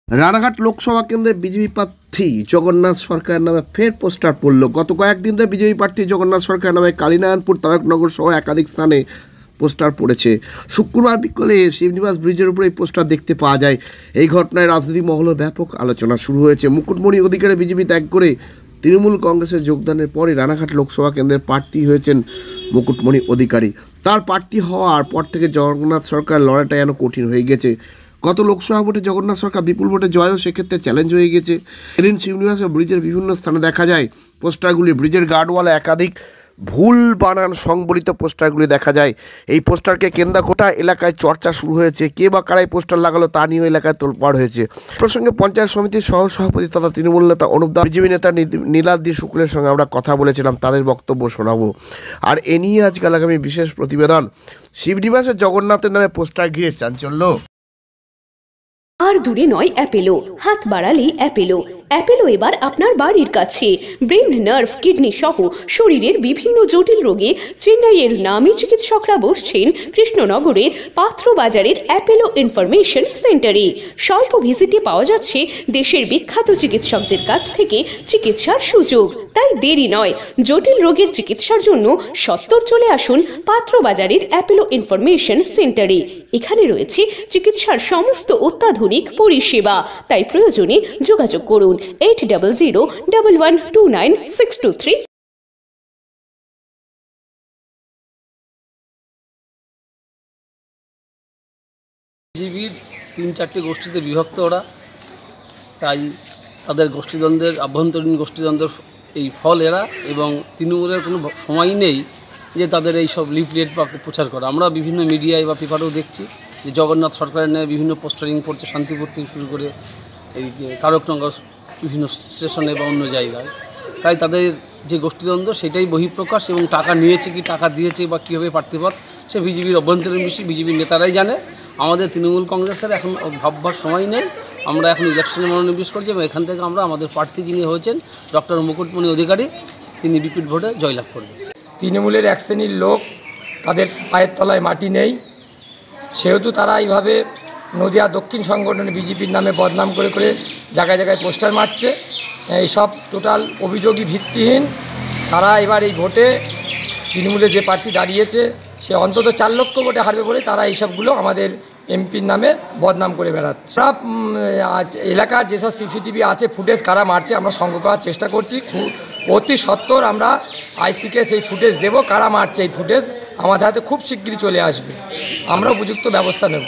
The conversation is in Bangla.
রানাঘাট লোকসভা কেন্দ্রে বিজেপি প্রার্থী জগন্নাথ সরকারের নামে ফের পোস্টার পড়ল। গত কয়েকদিন ধরে বিজেপি প্রার্থী জগন্নাথ সরকারের নামে কালীনারায়ণপুর, তারকনগর সহ একাধিক স্থানে পোস্টার পড়েছে। শুক্রবার বিকেলে শিবনিবাস ব্রিজের উপরে এই পোস্টার দেখতে পাওয়া যায়। এই ঘটনায় রাজনৈতিক মহলে ব্যাপক আলোচনা শুরু হয়েছে। মুকুটমণি অধিকারী বিজেপি ত্যাগ করে তৃণমূল কংগ্রেসের যোগদানের পরে রানাঘাট লোকসভা কেন্দ্রের প্রার্থী হয়েছেন মুকুটমণি অধিকারী। তার প্রার্থী হওয়ার পর থেকে জগন্নাথ সরকার লড়াইটা যেন কঠিন হয়ে গেছে। গত লোকসভা ভোটে জগন্নাথ সরকার বিপুল ভোটে জয়ও সেক্ষেত্রে চ্যালেঞ্জ হয়ে গেছে। এদিন শিবনিবাসের ব্রিজের বিভিন্ন স্থানে দেখা যায় পোস্টারগুলি, ব্রিজের গার্ডওয়ালে একাধিক ভুল বানান সংবলিত পোস্টারগুলি দেখা যায়। এই পোস্টারকে কেন্দ্র গোটা এলাকায় চর্চা শুরু হয়েছে। কে বা কারাই পোস্টার লাগালো তা নিয়েও এলাকায় তোলপাড় হয়েছে। প্রসঙ্গে পঞ্চায়েত সমিতির সহ সভাপতি তথা তৃণমূল নেতা অনুপ দা, বিজেপি নেতা নীলাদ্রি শুক্লের সঙ্গে আমরা কথা বলেছিলাম, তাদের বক্তব্য শোনাবো। আর এ নিয়ে আজকাল আগামী বিশেষ প্রতিবেদন। শিবনিবাসের জগন্নাথের নামে পোস্টার ঘিরে চাঞ্চল্য। আর দূরে নয় অ্যাপেলো, হাত বাড়ালেই অ্যাপেলো। অ্যাপেলো এবার আপনার বাড়ির কাছে। ব্রেন, নার্ভ, কিডনি সহ শরীরের বিভিন্ন জটিল রোগে চেন্নাইয়ের নামী চিকিৎসকরা বসছেন কৃষ্ণনগরের পাত্রবাজারের অ্যাপেলো ইনফরমেশন সেন্টারে। স্বল্প ভিজিটে পাওয়া যাচ্ছে দেশের বিখ্যাত চিকিৎসকদের কাছ থেকে চিকিৎসার সুযোগ। তাই দেরি নয়, জটিল রোগের চিকিৎসার জন্য সত্বর চলে আসুন পাত্রবাজারের অ্যাপেলো ইনফরমেশন সেন্টারে। এখানে রয়েছে চিকিৎসার সমস্ত অত্যাধুনিক পরিষেবা। তাই প্রয়োজনে যোগাযোগ করুন 8001129623। বিজেপির 3-4টি গোষ্ঠীতে বিভক্ত ওরা, তাই তাদের গোষ্ঠীদ্বন্দ্বের আভ্যন্তরীণ গোষ্ঠীদ্বন্দ্বের এই ফল এরা, এবং তৃণমূলের কোনো সময় নেই যে তাদের এই সব লিফলেট বা প্রচার করা। আমরা বিভিন্ন মিডিয়ায় বা পেপারেও দেখছি যে জগন্নাথ সরকারের নিয়ে বিভিন্ন পোস্টারিং করছে, শান্তিপুর থেকে শুরু করে এই তারকনগর বিভিন্ন স্টেশনে বা অন্য জায়গায়। তাই তাদের যে গোষ্ঠীদ্বন্দ্ব সেটাই বহিঃপ্রকাশ, এবং টাকা নিয়েছে কি টাকা দিয়েছে বা কীভাবে প্রার্থীপদ সে বিজেপির অভ্যন্তরীণ বিষয়, বিজেপির নেতারাই জানে। আমাদের তৃণমূল কংগ্রেসের এখন ভাববার সময় নেই। আমরা এখন ইলেকশনে মনোনিবেশ করছি, এবং এখান থেকে আমরা আমাদের প্রার্থী যিনি হয়েছেন ডক্টর মুকুটমণি অধিকারী, তিনি বিপুল ভোটে জয়লাভ করবেন। তৃণমূলের এক শ্রেণীর লোক, তাদের পায়ের তলায় মাটি নেই, সেহেতু তারা এইভাবে নদিয়া দক্ষিণ সংগঠনে বিজেপির নামে বদনাম করে করে জায়গায় জায়গায় পোস্টার মারছে। এইসব টোটাল অভিযোগই ভিত্তিহীন। তারা এবার এই ভোটে তৃণমূলে যে প্রার্থী দাঁড়িয়েছে সে অন্তত 4 লক্ষ ভোটে হারবে বলে তারা এইসবগুলো আমাদের এমপির নামে বদনাম করে বেড়াচ্ছে। এলাকার যেসব সিসিটিভি আছে, ফুটেজ কারা মারছে আমরা সংগ্রহ করার চেষ্টা করছি। অতি সত্বর আমরা আইসিকে সেই ফুটেজ দেব। কারা মারছে এই ফুটেজ আমাদের হাতে খুব শিগগিরই চলে আসবে, আমরা উপযুক্ত ব্যবস্থা নেব।